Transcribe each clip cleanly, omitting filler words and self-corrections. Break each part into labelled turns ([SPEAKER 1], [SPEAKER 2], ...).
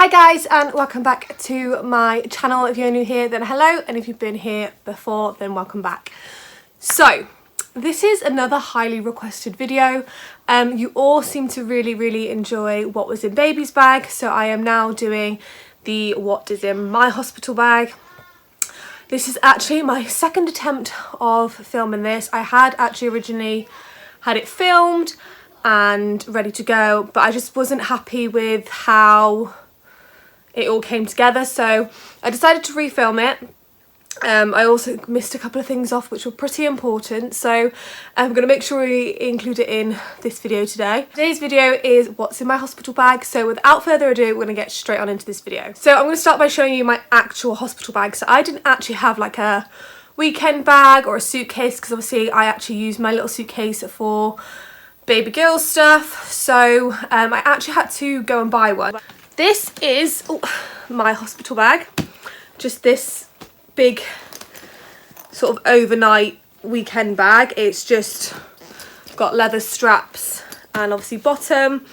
[SPEAKER 1] Hi guys, and welcome back to my channel. If you're new here, then hello, and if you've been here before, then welcome back. So this is another highly requested video. You all seem to really enjoy what was in baby's bag, so I am now doing the what is in my hospital bag. This is actually my second attempt of filming this. I had actually originally had it filmed and ready to go, but I just wasn't happy with how it all came together, so I decided to refilm it. I also missed a couple of things off which were pretty important, so I'm going to make sure we include it in this video today. Today's video is what's in my hospital bag, so without further ado we're going to get straight on into this video. So I'm going to start by showing you my actual hospital bag. So I didn't actually have like a weekend bag or a suitcase, because obviously I actually use my little suitcase for baby girl stuff, so I actually had to go and buy one. This is my hospital bag, just this big sort of overnight weekend bag. It's just got leather straps and obviously bottom,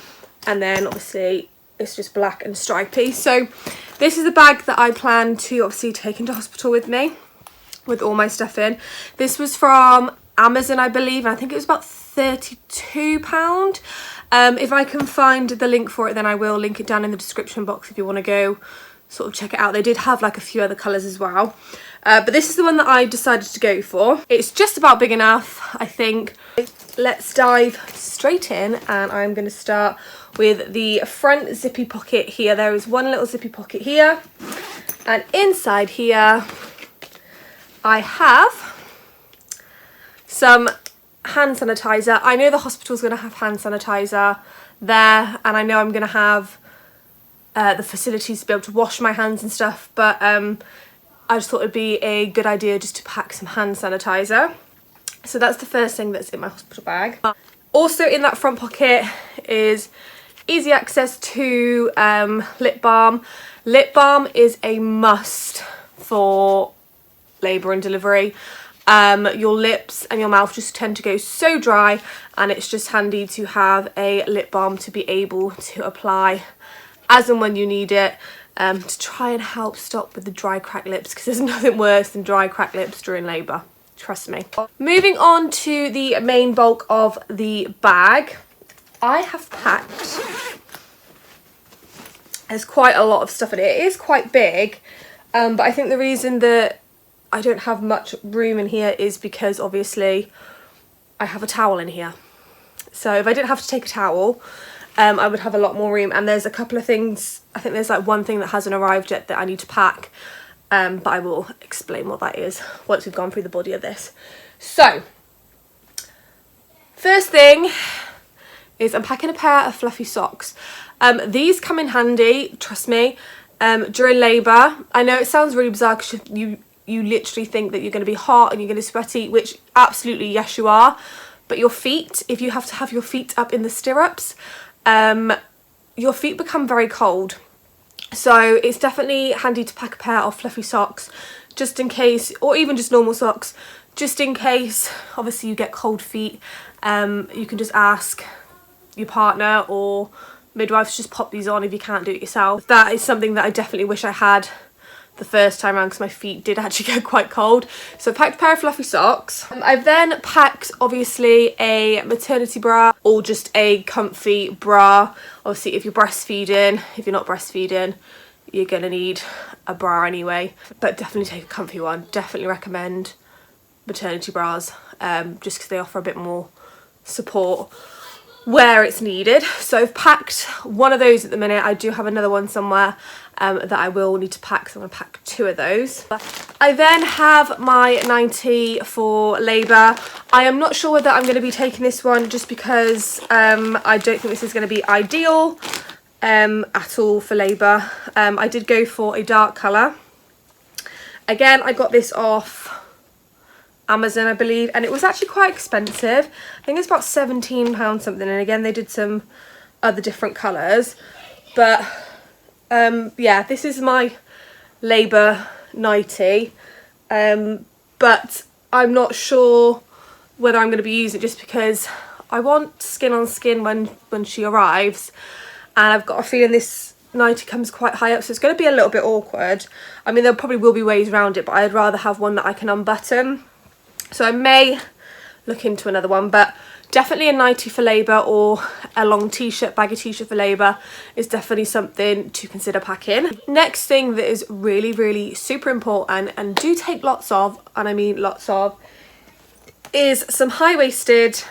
[SPEAKER 1] and then obviously it's just black and stripy. So this is the bag that I plan to obviously take into hospital with me, with all my stuff in. This was from Amazon, I believe, and I think it was about £32. If I can find the link for it, then I will link it down in the description box if you want to go sort of check it out. They did have like a few other colours as well, but this is the one that I decided to go for. It's just about big enough, I think. Let's dive straight in, and I'm going to start with the front zippy pocket here. There is one little zippy pocket here, and inside here I have some hand sanitizer. I know the hospital's going to have hand sanitizer there, and I know I'm going to have the facilities to be able to wash my hands and stuff, but I just thought it'd be a good idea just to pack some hand sanitizer. So that's the first thing that's in my hospital bag. Also in that front pocket is easy access to lip balm. Lip balm is a must for labour and delivery. Your lips and your mouth just tend to go so dry, and it's just handy to have a lip balm to be able to apply as and when you need it, to try and help stop with the dry cracked lips, because there's nothing worse than dry cracked lips during labour, trust me. Moving on to the main bulk of the bag, I have packed, there's quite a lot of stuff in it. It is quite big, but I think the reason that I don't have much room in here is because obviously I have a towel in here. So if I didn't have to take a towel, I would have a lot more room. And there's a couple of things, I think there's like one thing that hasn't arrived yet that I need to pack, but I will explain what that is once we've gone through the body of this. So first thing is I'm packing a pair of fluffy socks. These come in handy, trust me, during labour. I know it sounds really bizarre because you literally think that you're going to be hot and you're going to be sweaty, which absolutely yes you are, but your feet, if you have to have your feet up in the stirrups, your feet become very cold. So it's definitely handy to pack a pair of fluffy socks just in case, or even just normal socks, just in case obviously you get cold feet. You can just ask your partner or midwives to just pop these on if you can't do it yourself. That is something that I definitely wish I had the first time around, because my feet did actually get quite cold. So I packed a pair of fluffy socks. I've then packed obviously a maternity bra, or just a comfy bra. Obviously if you're breastfeeding, if you're not breastfeeding, you're gonna need a bra anyway, but definitely take a comfy one. Definitely recommend maternity bras, just because they offer a bit more support where it's needed. So I've packed one of those at the minute. I do have another one somewhere that I will need to pack, so I'm going to pack two of those. I then have my 90 for labour. I am not sure whether I'm going to be taking this one, just because I don't think this is going to be ideal at all for labour. I did go for a dark colour. Again, I got this off Amazon, I believe, and it was actually quite expensive. I think it's about £17 something, and again they did some other different colours, but yeah, this is my labour nightie, but I'm not sure whether I'm going to be using it, just because I want skin on skin when she arrives, and I've got a feeling this nightie comes quite high up, so it's going to be a little bit awkward. I mean, there probably will be ways around it, but I'd rather have one that I can unbutton. So I may look into another one, but definitely a nightie for labour or a long t-shirt, baggy t-shirt for labour is definitely something to consider packing. Next thing that is really, really super important and do take lots of, and I mean lots of, is some high-waisted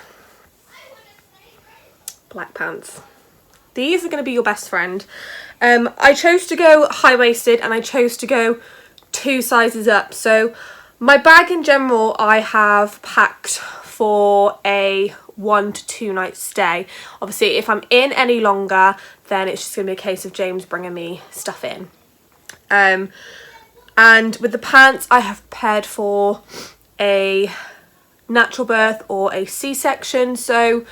[SPEAKER 1] black pants. These are going to be your best friend. I chose to go high-waisted and I chose to go 2 sizes up. So my bag in general I have packed for a 1 to 2 night stay. Obviously if I'm in any longer, then it's just going to be a case of James bringing me stuff in. And with the pants I have prepared for a natural birth or a C-section. So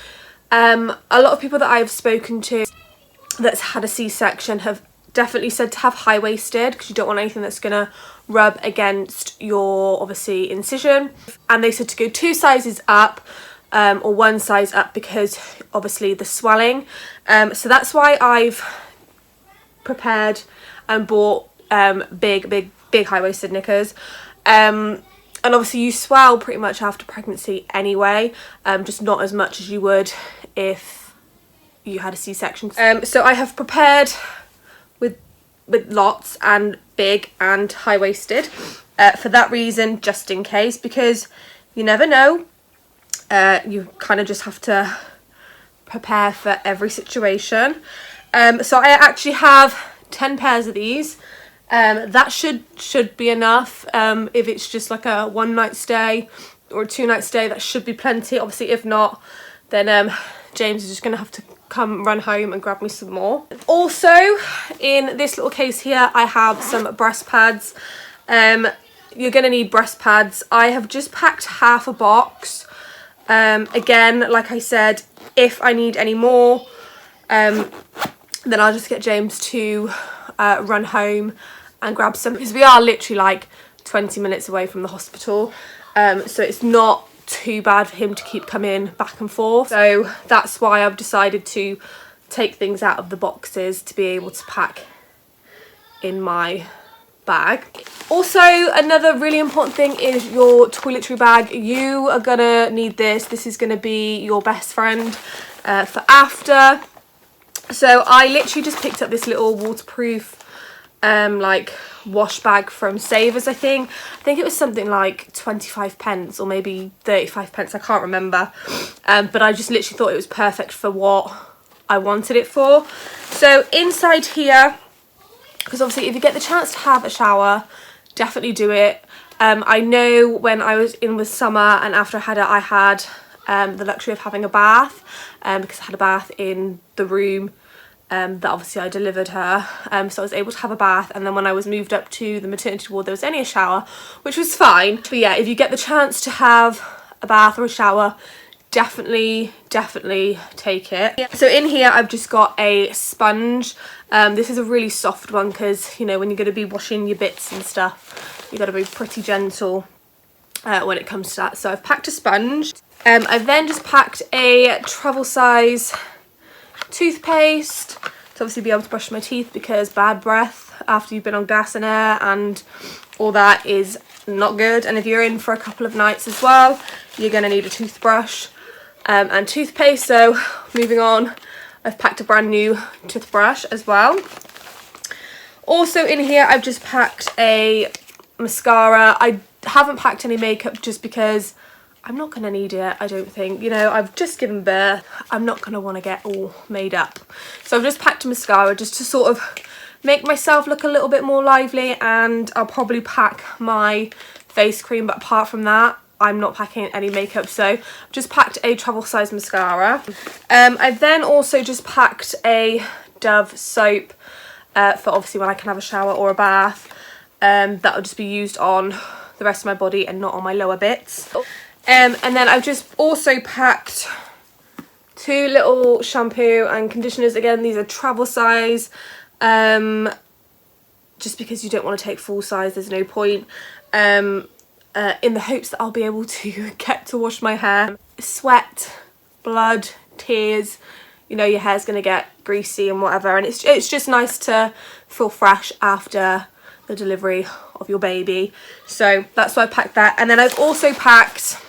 [SPEAKER 1] a lot of people that I've spoken to that's had a C-section have definitely said to have high-waisted because you don't want anything that's gonna rub against your obviously incision, and they said to go 2 sizes up or 1 size up because obviously the swelling. So that's why I've prepared and bought big high-waisted knickers. And obviously you swell pretty much after pregnancy anyway, just not as much as you would if you had a C-section. So I have prepared with lots and big and high-waisted for that reason, just in case, because you never know. You kind of just have to prepare for every situation. So I actually have 10 pairs of these. That should be enough. If it's just like a 1 night stay or a 2 night stay, that should be plenty. Obviously if not, then James is just gonna have to come run home and grab me some more. Also in this little case here I have some breast pads. You're gonna need breast pads. I have just packed half a box. Again, like I said, if I need any more, then I'll just get James to run home and grab some, because we are literally like 20 minutes away from the hospital, so it's not too bad for him to keep coming back and forth. So that's why I've decided to take things out of the boxes to be able to pack in my bag. Also, another really important thing is your toiletry bag. You are gonna need this. This is gonna be your best friend for after. So I literally just picked up this little waterproof like wash bag from Savers. I think it was something like 25 pence or maybe 35 pence, I can't remember, but I just literally thought it was perfect for what I wanted it for. So inside here, because obviously if you get the chance to have a shower, definitely do it. I know when I was in with Summer and after I had the luxury of having a bath, because I had a bath in the room that obviously I delivered her, so I was able to have a bath, and then when I was moved up to the maternity ward there was only a shower, which was fine. But yeah, if you get the chance to have a bath or a shower, definitely take it. So in here I've just got a sponge. This is a really soft one because, you know, when you're going to be washing your bits and stuff, you've got to be pretty gentle when it comes to that. So I've packed a sponge. I've then just packed a travel size toothpaste to obviously be able to brush my teeth, because bad breath after you've been on gas and air and all that is not good. And if you're in for a couple of nights as well, you're going to need a toothbrush and toothpaste. So moving on, I've packed a brand new toothbrush as well. Also in here I've just packed a mascara. I haven't packed any makeup just because I'm not going to need it, I don't think. You know, I've just given birth. I'm not going to want to get all made up. So I've just packed a mascara just to sort of make myself look a little bit more lively, and I'll probably pack my face cream, but apart from that, I'm not packing any makeup. So I've just packed a travel size mascara. I've then also just packed a Dove soap for obviously when I can have a shower or a bath. That will just be used on the rest of my body and not on my lower bits. And then I've just also packed 2 little shampoo and conditioners. Again, these are travel size, just because you don't want to take full size, there's no point, in the hopes that I'll be able to get to wash my hair. Sweat, blood, tears, you know, your hair's going to get greasy and whatever, and it's just nice to feel fresh after the delivery of your baby. So that's why I packed that. And then I've also packed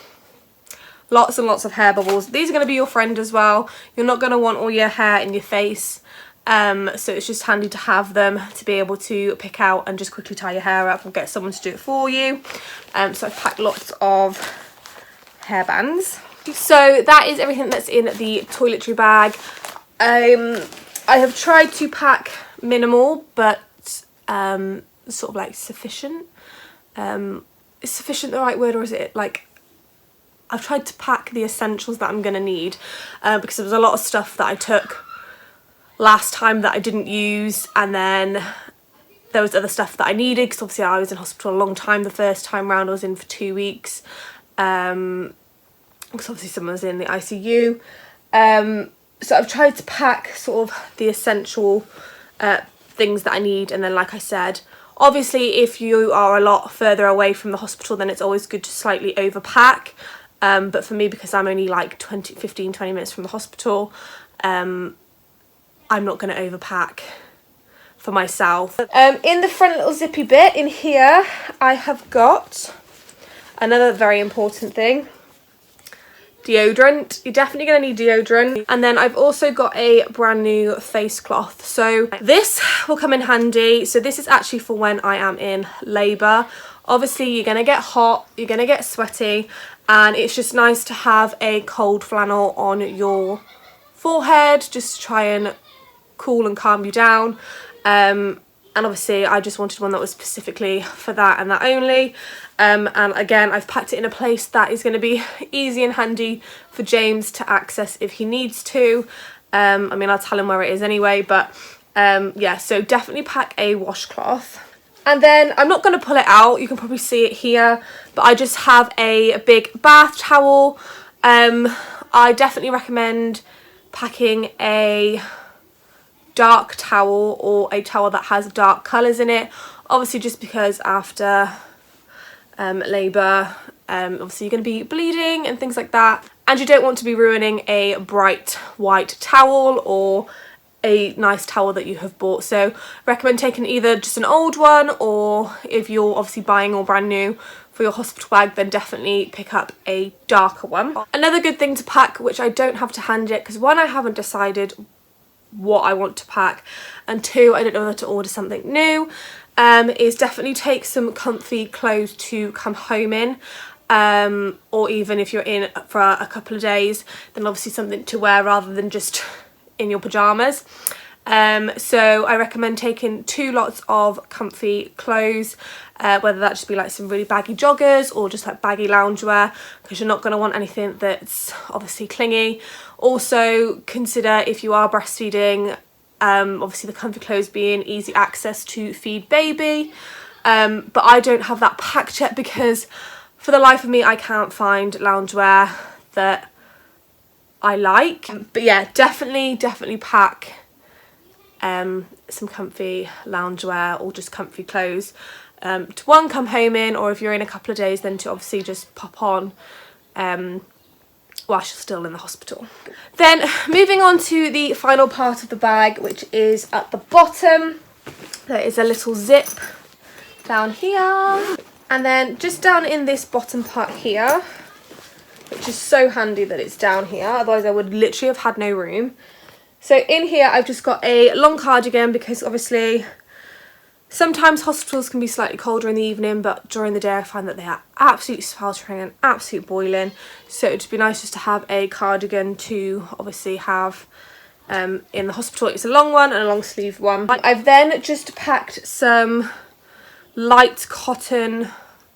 [SPEAKER 1] lots and lots of hair bubbles. These are going to be your friend as well. You're not going to want all your hair in your face, so it's just handy to have them to be able to pick out and just quickly tie your hair up or get someone to do it for you. So I've packed lots of hair bands. So that is everything that's in the toiletry bag. I have tried to pack minimal, but sort of like sufficient. Is sufficient the right word, or is it like, I've tried to pack the essentials that I'm gonna need, because there was a lot of stuff that I took last time that I didn't use, and then there was other stuff that I needed because obviously I was in hospital a long time. The first time round I was in for 2 weeks, because obviously someone was in the ICU. So I've tried to pack sort of the essential things that I need, and then like I said, obviously if you are a lot further away from the hospital, then it's always good to slightly overpack, but for me, because I'm only like 15-20 minutes from the hospital, I'm not going to overpack for myself. In the front little zippy bit in here, I have got another very important thing: deodorant. You're definitely going to need deodorant. And then I've also got a brand new face cloth, so this will come in handy. So this is actually for when I am in labour. Obviously you're going to get hot, you're going to get sweaty, and it's just nice to have a cold flannel on your forehead just to try and cool and calm you down. And obviously I just wanted one that was specifically for that and that only. And again, I've packed it in a place that is going to be easy and handy for James to access if he needs to. I mean, I'll tell him where it is anyway, but yeah, so definitely pack a washcloth. And then I'm not going to pull it out, you can probably see it here, but I just have a big bath towel. I definitely recommend packing a dark towel or a towel that has dark colours in it, obviously just because after labour, obviously you're going to be bleeding and things like that, and you don't want to be ruining a bright white towel or a nice towel that you have bought. So recommend taking either just an old one, or if you're obviously buying all brand new for your hospital bag, then definitely pick up a darker one. Another good thing to pack, which I don't have to hand yet, because one, I haven't decided what I want to pack, and two, I don't know whether to order something new, is definitely take some comfy clothes to come home in, or even if you're in for a couple of days, then obviously something to wear rather than just in your pyjamas. So I recommend taking 2 lots of comfy clothes, whether that just be like some really baggy joggers or just like baggy loungewear, because you're not going to want anything that's obviously clingy. Also consider, if you are breastfeeding, obviously the comfy clothes being easy access to feed baby, but I don't have that packed yet because for the life of me I can't find loungewear that I like. But yeah, definitely pack some comfy loungewear or just comfy clothes to one, come home in, or if you're in a couple of days, then to obviously just pop on whilst you're still in the hospital. Then moving on to the final part of the bag, which is at the bottom. There is a little zip down here, and then just down in this bottom part here, which is so handy that it's down here, otherwise I would literally have had no room. So in here I've just got a long cardigan, because obviously sometimes hospitals can be slightly colder in the evening, but during the day I find that they are absolutely sweltering and absolute boiling. So it'd be nice just to have a cardigan to obviously have in the hospital. It's a long one and a long sleeve one. I've then just packed some light cotton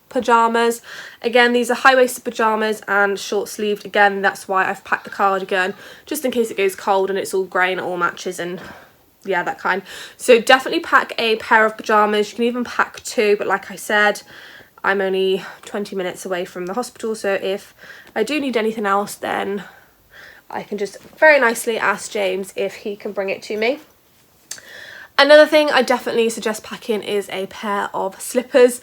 [SPEAKER 1] pyjamas. Again, these are high-waisted pyjamas and short-sleeved. Again, that's why I've packed the cardigan, just in case it goes cold and it's all grey and it all matches, and yeah, that kind. So definitely pack a pair of pyjamas. You can even pack 2, but like I said, I'm only 20 minutes away from the hospital, so if I do need anything else, then I can just very nicely ask James if he can bring it to me. Another thing I definitely suggest packing is a pair of slippers.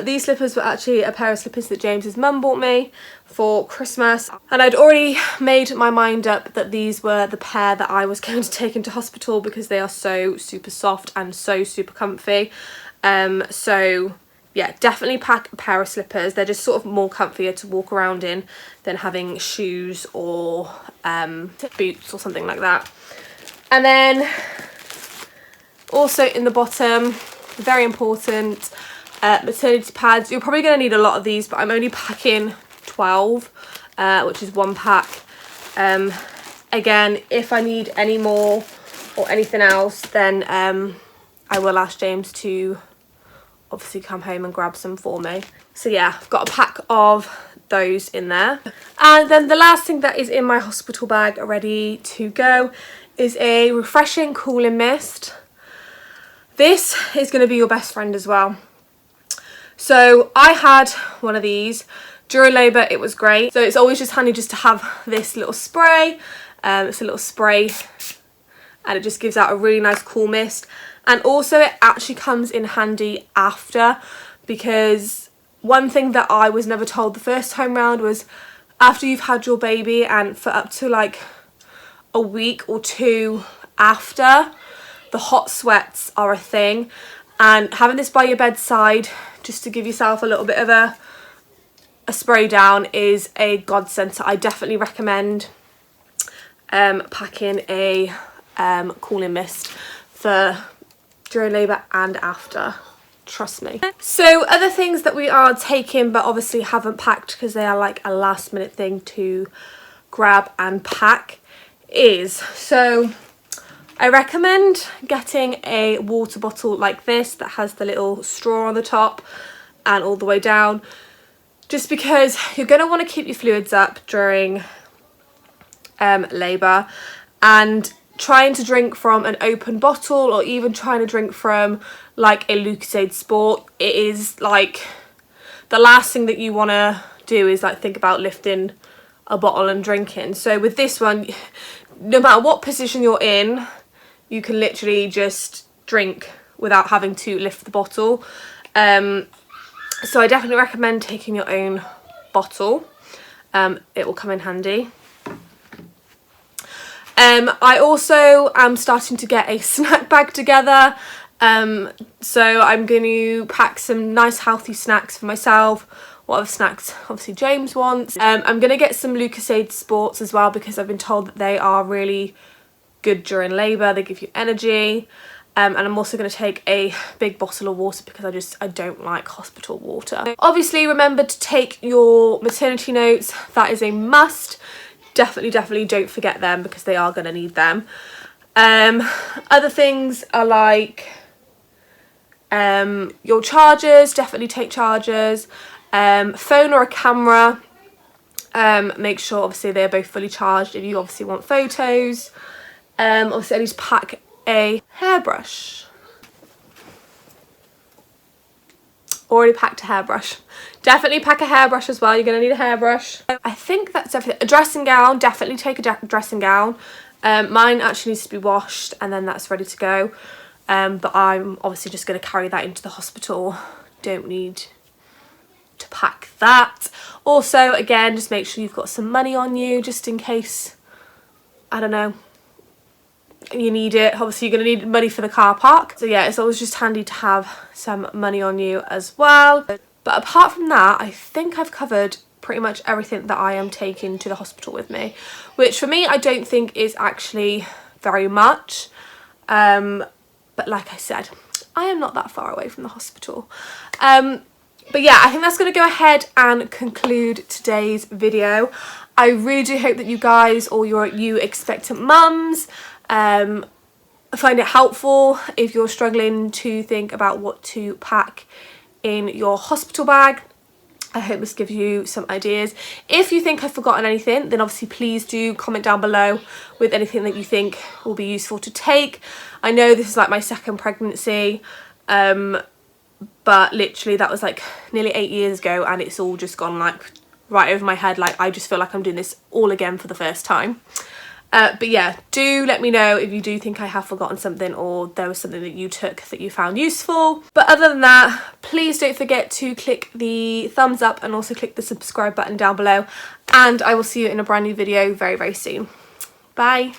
[SPEAKER 1] These slippers were actually a pair of slippers that James's mum bought me for Christmas, and I'd already made my mind up that these were the pair that I was going to take into hospital because they are so super soft and so super comfy. So yeah, definitely pack a pair of slippers. They're just sort of more comfier to walk around in than having shoes or boots or something like that. And then also in the bottom, very important, maternity pads. You're probably going to need a lot of these, but I'm only packing 12, which is 1 pack. Again, if I need any more or anything else, then I will ask James to obviously come home and grab some for me. So yeah, I've got a pack of those in there. And then the last thing that is in my hospital bag ready to go is a refreshing cooling mist. This is going to be your best friend as well. So I had one of these during labour. It was great. So it's always just handy just to have this little spray. It's a little spray and it just gives out a really nice cool mist. And also it actually comes in handy after, because one thing that I was never told the first time round was after you've had your baby and for up to like a week or 2 after, the hot sweats are a thing, and having this by your bedside just to give yourself a little bit of a spray down is a godsend. So I definitely recommend packing a cooling mist for during labour and after, trust me. So other things that we are taking but obviously haven't packed because they are like a last minute thing to grab and pack is, so I recommend getting a water bottle like this that has the little straw on the top and all the way down, just because you're going to want to keep your fluids up during labour, and trying to drink from an open bottle or even trying to drink from like a Lucozade Sport, it is like the last thing that you want to do is like think about lifting a bottle and drinking. So with this one, no matter what position you're in, you can literally just drink without having to lift the bottle. So I definitely recommend taking your own bottle. It will come in handy. I also am starting to get a snack bag together. So I'm going to pack some nice healthy snacks for myself. What other snacks obviously James wants. I'm going to get some Lucozade Sports as well because I've been told that they are really good during labour. They give you energy. And I'm also going to take a big bottle of water because I don't like hospital water. Obviously remember to take your maternity notes. That is a must. Definitely don't forget them because they are going to need them. Other things are like your chargers. Definitely take chargers. Phone or a camera. Make sure obviously they're both fully charged if you obviously want photos. Obviously I need to pack a hairbrush. Already packed a hairbrush. Definitely pack a hairbrush as well. You're going to need a hairbrush. I think that's everything. A dressing gown. Definitely take a dressing gown. Mine actually needs to be washed and then that's ready to go. But I'm obviously just going to carry that into the hospital. Don't need to pack that. Also, again, just make sure you've got some money on you just in case, I don't know, you need it. Obviously you're going to need money for the car park. So yeah, it's always just handy to have some money on you as well. But apart from that, I think I've covered pretty much everything that I am taking to the hospital with me, which for me I don't think is actually very much. But like I said, I am not that far away from the hospital. But yeah, I think that's going to go ahead and conclude today's video. I really do hope that you guys or you expectant mums find it helpful if you're struggling to think about what to pack in your hospital bag. I hope this gives you some ideas. If you think I've forgotten anything, then obviously please do comment down below with anything that you think will be useful to take. I know this is like my second pregnancy, but literally that was like nearly 8 years ago and it's all just gone like right over my head. Like I just feel like I'm doing this all again for the first time. But yeah, do let me know if you do think I have forgotten something or there was something that you took that you found useful. But other than that, please don't forget to click the thumbs up and also click the subscribe button down below, and I will see you in a brand new video very, very soon. Bye.